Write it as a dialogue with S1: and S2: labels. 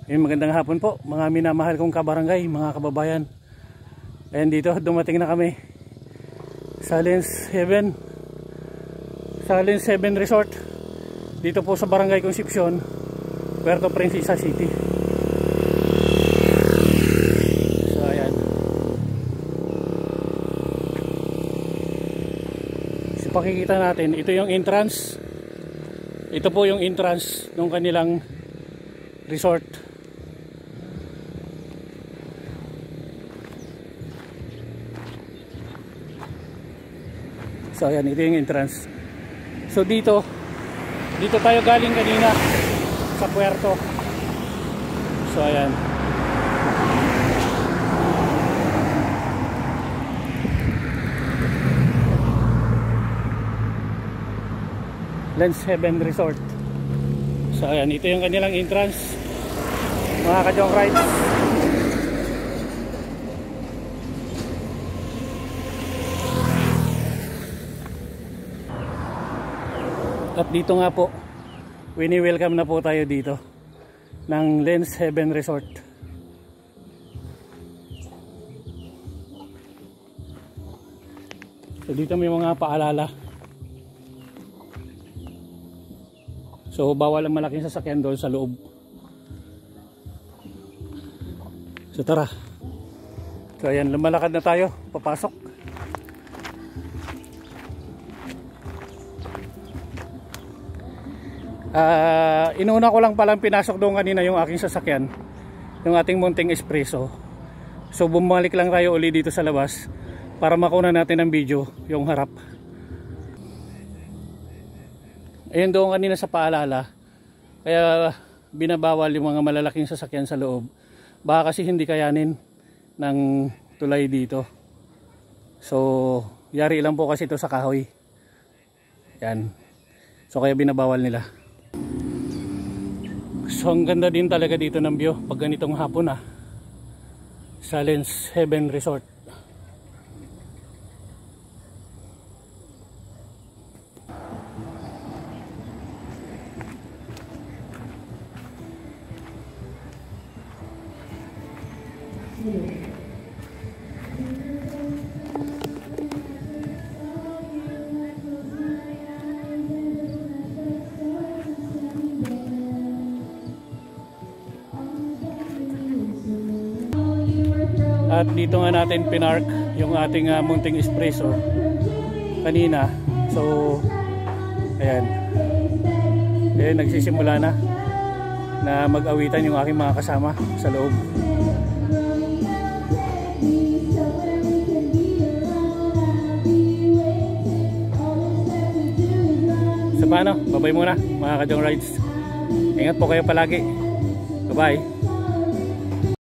S1: Magandang hapon po mga minamahal kong kabarangay, mga kababayan. Ayan, dito dumating na kami sa Lens 7 Resort dito po sa Barangay Concepcion, Puerto Princesa City. So ayan, so pakikita natin, ito yung entrance. Ito po yung entrance ng kanilang resort. So ayan, ito yung entrance. So dito tayo galing kanina sa puerto. So ayan, Lens 7 Resort. So ayan, ito yung kanilang entrance, mga ka-junk rides. At dito nga po, wini-welcome na po tayo dito ng Lens 7 Resort. So dito may mga paalala. So bawal ang malaking sasakyan doon sa loob. So tara. So ayan, lumalakad na tayo, papasok. Inuna ko lang palang pinasok doon kanina yung aking sasakyan, yung ating munting espresso. So bumalik lang tayo uli dito sa labas para makuna natin ang video, yung harap. Ayun doon kanina sa paalala, kaya binabawal yung mga malalaking sasakyan sa loob. Baka kasi hindi kayanin ng tulay dito. So yari lang po kasi ito sa kahoy. Yan. So kaya binabawal nila. So ang ganda din talaga dito ng view pag ganitong hapon sa Lens 7 Resort. At dito nga natin pinark yung ating munting espresso kanina. So ayan, nagsisimula na mag-awitan yung aking mga kasama sa loob. So paano? Babay muna mga ka-junk rides. Ingat po kayo palagi. Bye bye.